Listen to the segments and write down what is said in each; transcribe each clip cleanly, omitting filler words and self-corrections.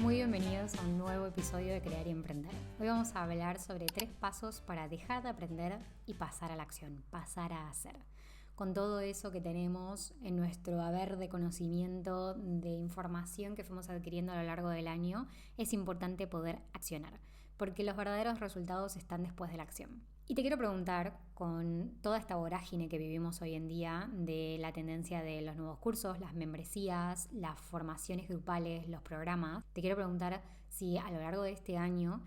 Muy bienvenidos a un nuevo episodio de Crear y Emprender. Hoy vamos a hablar sobre 3 pasos para dejar de aprender y pasar a la acción, pasar a hacer. Con todo eso que tenemos en nuestro haber de conocimiento, de información que fuimos adquiriendo a lo largo del año, es importante poder accionar, porque los verdaderos resultados están después de la acción. Y te quiero preguntar, con toda esta vorágine que vivimos hoy en día, de la tendencia de los nuevos cursos, las membresías, las formaciones grupales, los programas, te quiero preguntar si a lo largo de este año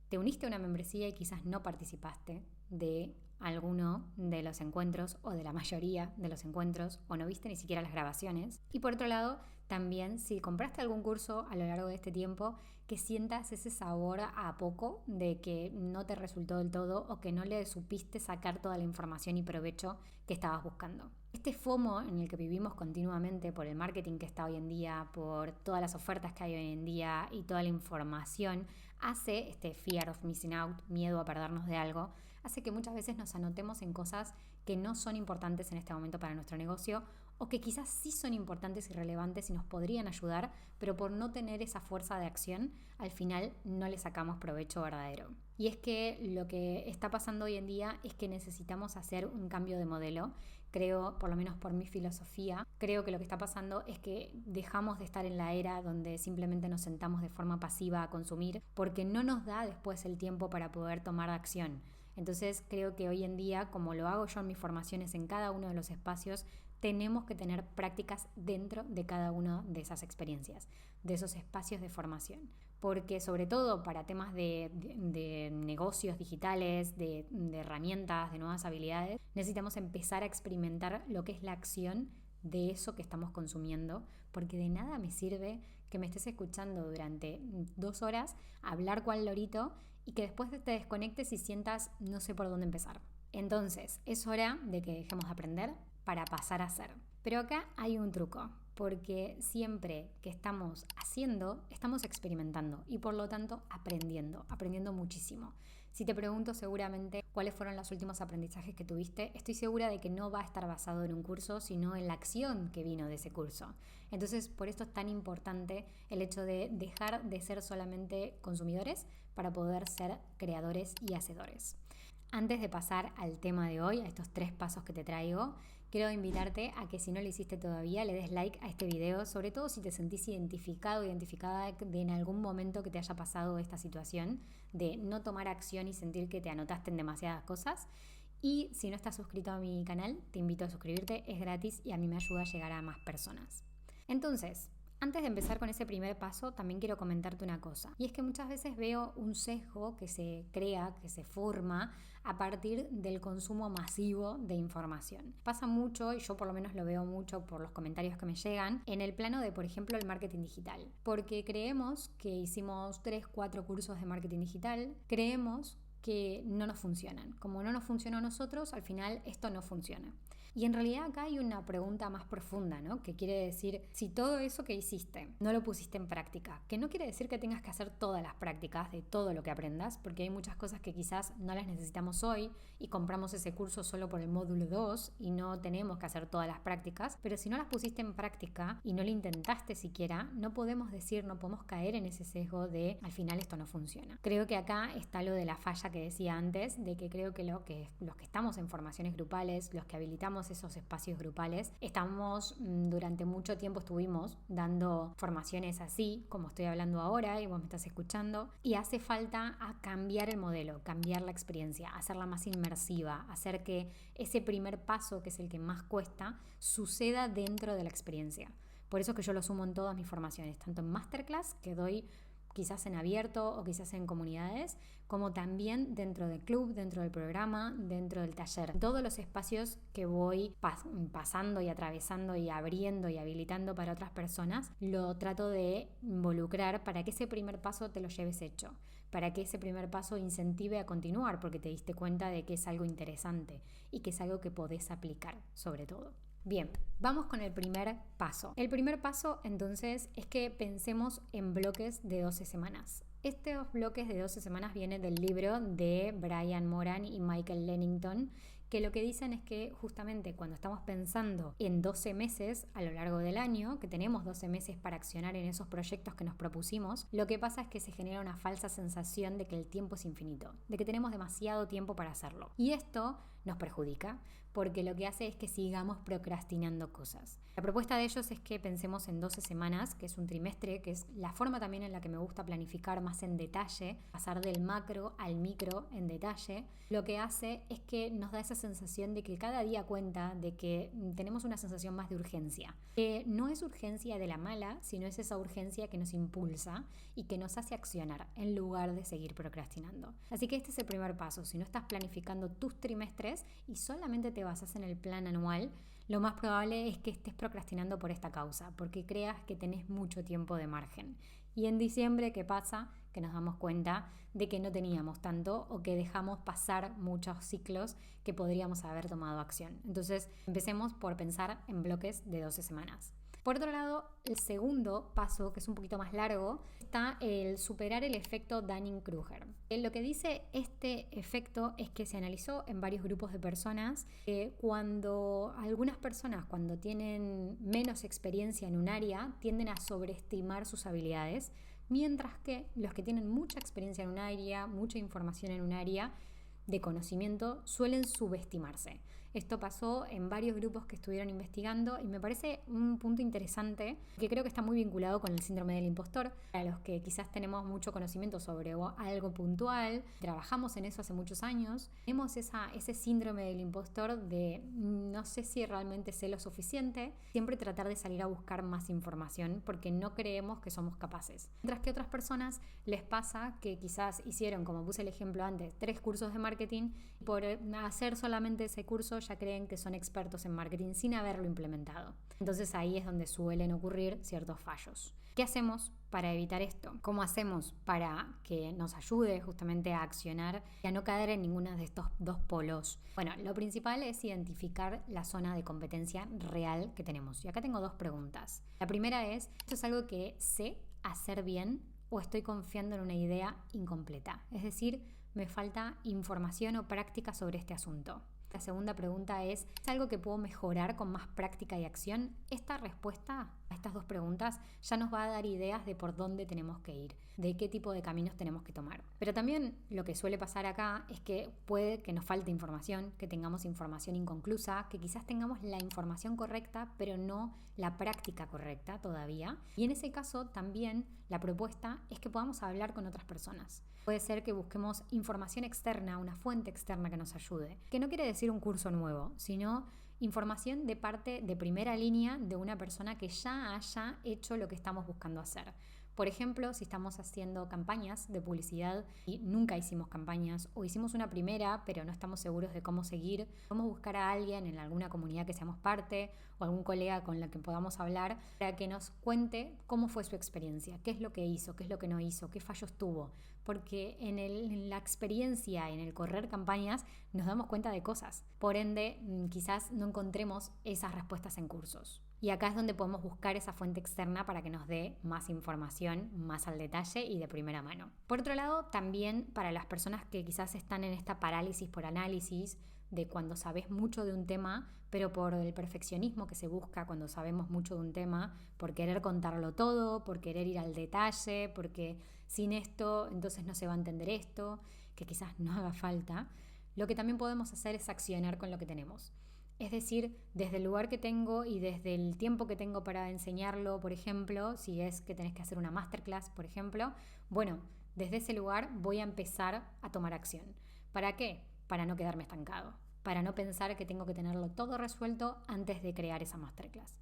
te uniste a una membresía y quizás no participaste de alguno de los encuentros o de la mayoría de los encuentros o no viste ni siquiera las grabaciones. Y por otro lado, también si compraste algún curso a lo largo de este tiempo, que sientas ese sabor a poco de que no te resultó del todo o que no le supiste sacar toda la información y provecho que estabas buscando. Este FOMO en el que vivimos continuamente por el marketing que está hoy en día, por todas las ofertas que hay hoy en día y toda la información, hace este fear of missing out, miedo a perdernos de algo, hace que muchas veces nos anotemos en cosas que no son importantes en este momento para nuestro negocio o que quizás sí son importantes y relevantes y nos podrían ayudar, pero por no tener esa fuerza de acción, al final no le sacamos provecho verdadero. Y es que lo que está pasando hoy en día es que necesitamos hacer un cambio de modelo. Creo, por lo menos por mi filosofía, creo que lo que está pasando es que dejamos de estar en la era donde simplemente nos sentamos de forma pasiva a consumir porque no nos da después el tiempo para poder tomar acción. Entonces creo que hoy en día, como lo hago yo en mis formaciones en cada uno de los espacios, tenemos que tener prácticas dentro de cada una de esas experiencias, de esos espacios de formación. Porque sobre todo para temas de negocios digitales, de herramientas, de nuevas habilidades, necesitamos empezar a experimentar lo que es la acción de eso que estamos consumiendo, porque de nada me sirve que me estés escuchando durante 2 horas hablar cual lorito y que después te desconectes y sientas no sé por dónde empezar. Entonces, es hora de que dejemos de aprender para pasar a hacer. Pero acá hay un truco, porque siempre que estamos haciendo, estamos experimentando y por lo tanto aprendiendo muchísimo. Si te pregunto seguramente cuáles fueron los últimos aprendizajes que tuviste, estoy segura de que no va a estar basado en un curso, sino en la acción que vino de ese curso. Entonces, por esto es tan importante el hecho de dejar de ser solamente consumidores para poder ser creadores y hacedores. Antes de pasar al tema de hoy, a estos 3 pasos que te traigo, quiero invitarte a que si no lo hiciste todavía, le des like a este video, sobre todo si te sentís identificada de en algún momento que te haya pasado esta situación de no tomar acción y sentir que te anotaste en demasiadas cosas. Y si no estás suscrito a mi canal, te invito a suscribirte, es gratis y a mí me ayuda a llegar a más personas. Entonces, antes de empezar con ese primer paso, también quiero comentarte una cosa. Y es que muchas veces veo un sesgo que se crea, que se forma a partir del consumo masivo de información. Pasa mucho, y yo por lo menos lo veo mucho por los comentarios que me llegan, en el plano de, por ejemplo, el marketing digital. Porque creemos que hicimos 3, 4 cursos de marketing digital, creemos que no nos funcionan. Como no nos funcionó a nosotros, al final esto no funciona. Y en realidad acá hay una pregunta más profunda, ¿no? Que quiere decir, si todo eso que hiciste no lo pusiste en práctica, que no quiere decir que tengas que hacer todas las prácticas de todo lo que aprendas, porque hay muchas cosas que quizás no las necesitamos hoy y compramos ese curso solo por el módulo 2 y no tenemos que hacer todas las prácticas, pero si no las pusiste en práctica y no lo intentaste siquiera, no podemos caer en ese sesgo de al final esto no funciona. Creo que acá está lo de la falla que decía antes, de que creo que los que estamos en formaciones grupales, los que habilitamos esos espacios grupales, durante mucho tiempo estuvimos dando formaciones así, como estoy hablando ahora y vos me estás escuchando, y hace falta cambiar el modelo, cambiar la experiencia, hacerla más inmersiva, hacer que ese primer paso, que es el que más cuesta, suceda dentro de la experiencia. Por eso que yo lo sumo en todas mis formaciones, tanto en masterclass, que doy quizás en abierto o quizás en comunidades, como también dentro del club, dentro del programa, dentro del taller. Todos los espacios que voy pasando y atravesando y abriendo y habilitando para otras personas, lo trato de involucrar para que ese primer paso te lo lleves hecho, para que ese primer paso incentive a continuar, porque te diste cuenta de que es algo interesante y que es algo que podés aplicar sobre todo. Bien, vamos con el primer paso. El primer paso, entonces, es que pensemos en bloques de 12 semanas. Estos bloques de 12 semanas vienen del libro de Brian Moran y Michael Lennington, que lo que dicen es que justamente cuando estamos pensando en 12 meses a lo largo del año, que tenemos 12 meses para accionar en esos proyectos que nos propusimos, lo que pasa es que se genera una falsa sensación de que el tiempo es infinito, de que tenemos demasiado tiempo para hacerlo. Y esto nos perjudica, porque lo que hace es que sigamos procrastinando cosas. La propuesta de ellos es que pensemos en 12 semanas, que es un trimestre, que es la forma también en la que me gusta planificar más en detalle, pasar del macro al micro en detalle. Lo que hace es que nos da esa sensación de que cada día cuenta, de que tenemos una sensación más de urgencia. No es urgencia de la mala, sino es esa urgencia que nos impulsa y que nos hace accionar en lugar de seguir procrastinando. Así que este es el primer paso. Si no estás planificando tus trimestres y solamente te basas en el plan anual, lo más probable es que estés procrastinando por esta causa, porque creas que tenés mucho tiempo de margen. Y en diciembre, ¿qué pasa? Que nos damos cuenta de que no teníamos tanto o que dejamos pasar muchos ciclos que podríamos haber tomado acción. Entonces, empecemos por pensar en bloques de 12 semanas. Por otro lado, el segundo paso, que es un poquito más largo, está el superar el efecto Dunning-Kruger. Lo que dice este efecto es que se analizó en varios grupos de personas cuando algunas personas, cuando tienen menos experiencia en un área, tienden a sobreestimar sus habilidades, mientras que los que tienen mucha experiencia en un área, mucha información en un área de conocimiento, suelen subestimarse. Esto pasó en varios grupos que estuvieron investigando y me parece un punto interesante que creo que está muy vinculado con el síndrome del impostor. Para los que quizás tenemos mucho conocimiento sobre algo puntual, trabajamos en eso hace muchos años, tenemos ese síndrome del impostor de no sé si realmente sé lo suficiente, siempre tratar de salir a buscar más información porque no creemos que somos capaces. Mientras que a otras personas les pasa que quizás hicieron, como puse el ejemplo antes, 3 cursos de marketing y por hacer solamente ese curso ya creen que son expertos en marketing sin haberlo implementado. Entonces ahí es donde suelen ocurrir ciertos fallos. ¿Qué hacemos para evitar esto? ¿Cómo hacemos para que nos ayude justamente a accionar y a no caer en ninguno de estos dos polos? Bueno, lo principal es identificar la zona de competencia real que tenemos. Y acá tengo 2 preguntas. La primera es, ¿esto es algo que sé hacer bien o estoy confiando en una idea incompleta? Es decir, me falta información o práctica sobre este asunto. La segunda pregunta ¿es algo que puedo mejorar con más práctica y acción? Esta respuesta a estas 2 preguntas ya nos va a dar ideas de por dónde tenemos que ir, de qué tipo de caminos tenemos que tomar. Pero también lo que suele pasar acá es que puede que nos falte información, que tengamos información inconclusa, que quizás tengamos la información correcta, pero no la práctica correcta todavía. Y en ese caso también la propuesta es que podamos hablar con otras personas. Puede ser que busquemos información externa, una fuente externa que nos ayude, que no quiere decir un curso nuevo, sino información de parte de primera línea de una persona que ya haya hecho lo que estamos buscando hacer. Por ejemplo, si estamos haciendo campañas de publicidad y nunca hicimos campañas o hicimos una primera pero no estamos seguros de cómo seguir, podemos buscar a alguien en alguna comunidad que seamos parte o algún colega con el que podamos hablar para que nos cuente cómo fue su experiencia, qué es lo que hizo, qué es lo que no hizo, qué fallos tuvo. Porque en la experiencia, en el correr campañas, nos damos cuenta de cosas. Por ende, quizás no encontremos esas respuestas en cursos. Y acá es donde podemos buscar esa fuente externa para que nos dé más información, más al detalle y de primera mano. Por otro lado, también para las personas que quizás están en esta parálisis por análisis, de cuando sabes mucho de un tema, pero por el perfeccionismo que se busca cuando sabemos mucho de un tema, por querer contarlo todo, por querer ir al detalle, porque sin esto entonces no se va a entender esto, que quizás no haga falta, lo que también podemos hacer es accionar con lo que tenemos. Es decir, desde el lugar que tengo y desde el tiempo que tengo para enseñarlo, por ejemplo, si es que tenés que hacer una masterclass, por ejemplo, bueno, desde ese lugar voy a empezar a tomar acción. ¿Para qué? Para no quedarme estancado, para no pensar que tengo que tenerlo todo resuelto antes de crear esa masterclass.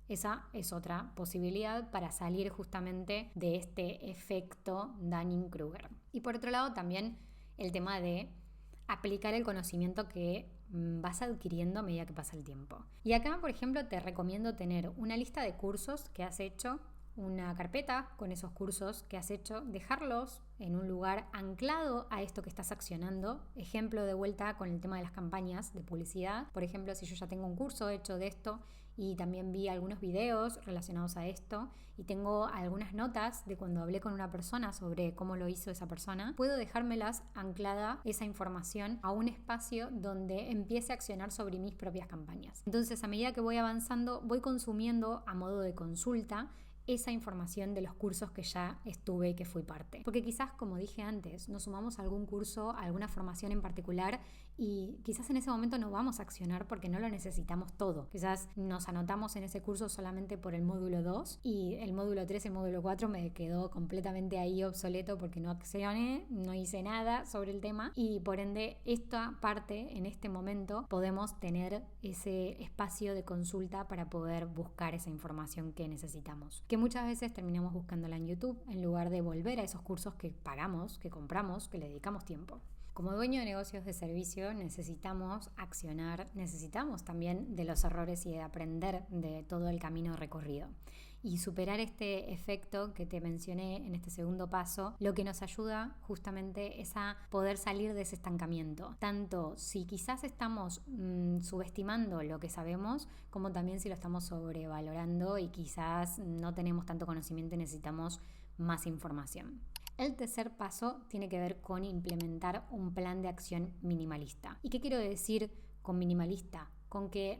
Esa es otra posibilidad para salir justamente de este efecto Dunning-Kruger. Y por otro lado también el tema de aplicar el conocimiento que vas adquiriendo a medida que pasa el tiempo. Y acá, por ejemplo, te recomiendo tener una lista de cursos que has hecho, una carpeta con esos cursos que has hecho, dejarlos en un lugar anclado a esto que estás accionando. Ejemplo de vuelta con el tema de las campañas de publicidad. Por ejemplo, si yo ya tengo un curso hecho de esto y también vi algunos videos relacionados a esto y tengo algunas notas de cuando hablé con una persona sobre cómo lo hizo esa persona. Puedo dejármelas anclada esa información a un espacio donde empiece a accionar sobre mis propias campañas. Entonces, a medida que voy avanzando, voy consumiendo a modo de consulta esa información de los cursos que ya estuve y que fui parte. Porque quizás, como dije antes, nos sumamos a algún curso, a alguna formación en particular y quizás en ese momento no vamos a accionar porque no lo necesitamos todo. Quizás nos anotamos en ese curso solamente por el módulo 2 y el módulo 3, el módulo 4 me quedó completamente ahí obsoleto porque no accioné, no hice nada sobre el tema y por ende esta parte en este momento podemos tener ese espacio de consulta para poder buscar esa información que necesitamos. Que muchas veces terminamos buscándola en YouTube en lugar de volver a esos cursos que pagamos, que compramos, que le dedicamos tiempo. Como dueño de negocios de servicio necesitamos accionar, necesitamos también de los errores y de aprender de todo el camino recorrido. Y superar este efecto que te mencioné en este segundo paso, lo que nos ayuda justamente es a poder salir de ese estancamiento. Tanto si quizás estamos subestimando lo que sabemos, como también si lo estamos sobrevalorando y quizás no tenemos tanto conocimiento y necesitamos más información. El tercer paso tiene que ver con implementar un plan de acción minimalista. ¿Y qué quiero decir con minimalista? Con que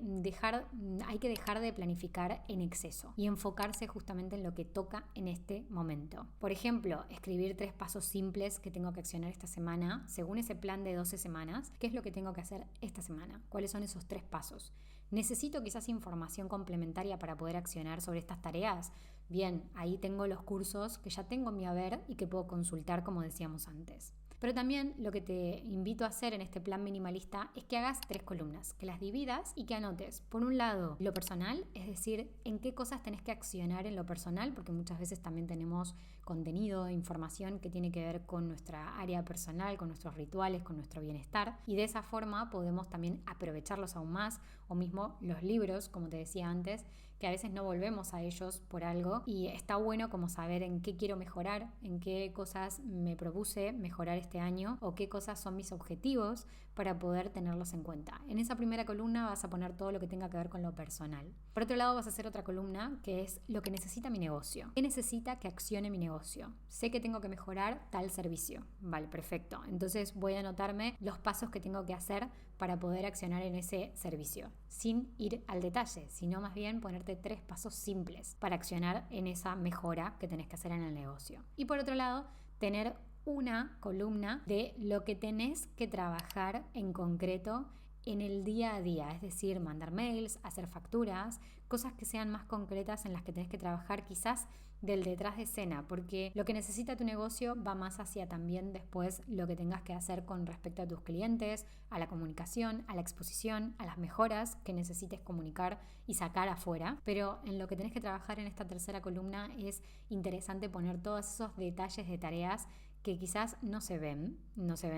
hay que dejar de planificar en exceso y enfocarse justamente en lo que toca en este momento. Por ejemplo, escribir 3 pasos simples que tengo que accionar esta semana, según ese plan de 12 semanas. ¿Qué es lo que tengo que hacer esta semana? ¿Cuáles son esos 3 pasos? ¿Necesito quizás información complementaria para poder accionar sobre estas tareas? Bien, ahí tengo los cursos que ya tengo en mi haber y que puedo consultar, como decíamos antes. Pero también lo que te invito a hacer en este plan minimalista es que hagas 3 columnas, que las dividas y que anotes, por un lado, lo personal, es decir, en qué cosas tenés que accionar en lo personal, porque muchas veces también tenemos contenido, información que tiene que ver con nuestra área personal, con nuestros rituales, con nuestro bienestar, y de esa forma podemos también aprovecharlos aún más, o mismo los libros, como te decía antes, que a veces no volvemos a ellos por algo y está bueno como saber en qué quiero mejorar, en qué cosas me propuse mejorar este año o qué cosas son mis objetivos para poder tenerlos en cuenta. En esa primera columna vas a poner todo lo que tenga que ver con lo personal. Por otro lado vas a hacer otra columna que es lo que necesita mi negocio. ¿Qué necesita que accione mi negocio? Sé que tengo que mejorar tal servicio. Vale, perfecto. Entonces voy a anotarme los pasos que tengo que hacer para poder accionar en ese servicio, sin ir al detalle, sino más bien ponerte 3 pasos simples para accionar en esa mejora que tenés que hacer en el negocio. Y por otro lado, tener una columna de lo que tenés que trabajar en concreto en el día a día, es decir, mandar mails, hacer facturas, cosas que sean más concretas en las que tenés que trabajar quizás del detrás de escena, porque lo que necesita tu negocio va más hacia también después lo que tengas que hacer con respecto a tus clientes, a la comunicación, a la exposición, a las mejoras que necesites comunicar y sacar afuera. Pero en lo que tenés que trabajar en esta tercera columna es interesante poner todos esos detalles de tareas que quizás no se ven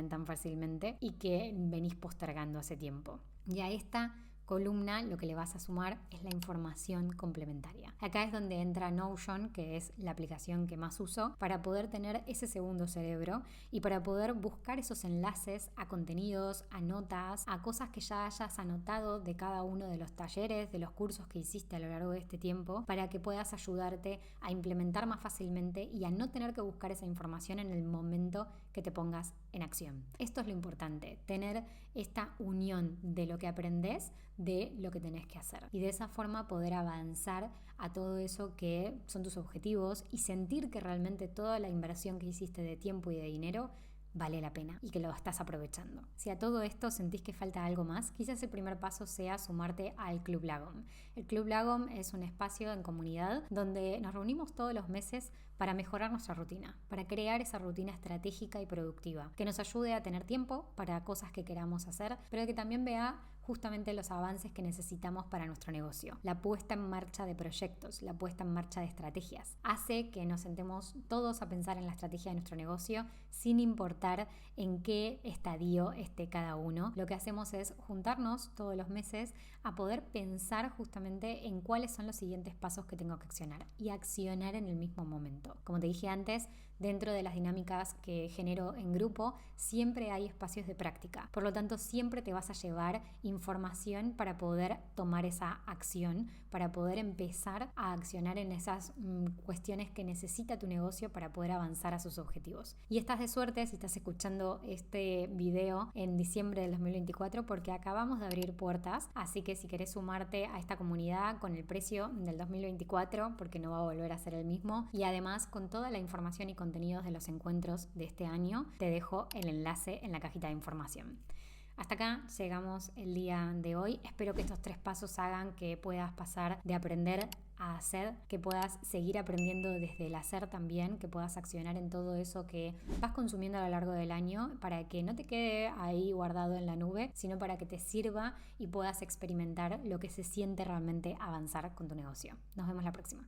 tan fácilmente y que venís postergando hace tiempo. Y a esta columna lo que le vas a sumar es la información complementaria. Acá es donde entra Notion, que es la aplicación que más uso, para poder tener ese segundo cerebro y para poder buscar esos enlaces a contenidos, a notas, a cosas que ya hayas anotado de cada uno de los talleres, de los cursos que hiciste a lo largo de este tiempo, para que puedas ayudarte a implementar más fácilmente y a no tener que buscar esa información en el momento que te pongas en acción. Esto es lo importante, tener esta unión de lo que aprendes de lo que tenés que hacer y de esa forma poder avanzar a todo eso que son tus objetivos y sentir que realmente toda la inversión que hiciste de tiempo y de dinero vale la pena y que lo estás aprovechando. Si a todo esto sentís que falta algo más, quizás el primer paso sea sumarte al Club Lagom. El Club Lagom es un espacio en comunidad donde nos reunimos todos los meses para mejorar nuestra rutina, para crear esa rutina estratégica y productiva, que nos ayude a tener tiempo para cosas que queramos hacer, pero que también vea justamente los avances que necesitamos para nuestro negocio. La puesta en marcha de proyectos, la puesta en marcha de estrategias. Hace que nos sentemos todos a pensar en la estrategia de nuestro negocio sin importar en qué estadio esté cada uno. Lo que hacemos es juntarnos todos los meses a poder pensar justamente en cuáles son los siguientes pasos que tengo que accionar y accionar en el mismo momento. Como te dije antes, dentro de las dinámicas que genero en grupo, siempre hay espacios de práctica. Por lo tanto, siempre te vas a llevar información para poder tomar esa acción, para poder empezar a accionar en esas cuestiones que necesita tu negocio para poder avanzar a sus objetivos. Y estás de suerte si estás escuchando este video en diciembre del 2024 porque acabamos de abrir puertas, así que si querés sumarte a esta comunidad con el precio del 2024, porque no va a volver a ser el mismo, y además con toda la información y contenidos de los encuentros de este año, te dejo el enlace en la cajita de información. Hasta acá llegamos el día de hoy. Espero que estos 3 pasos hagan que puedas pasar de aprender a hacer, que puedas seguir aprendiendo desde el hacer también, que puedas accionar en todo eso que vas consumiendo a lo largo del año para que no te quede ahí guardado en la nube, sino para que te sirva y puedas experimentar lo que se siente realmente avanzar con tu negocio. Nos vemos la próxima.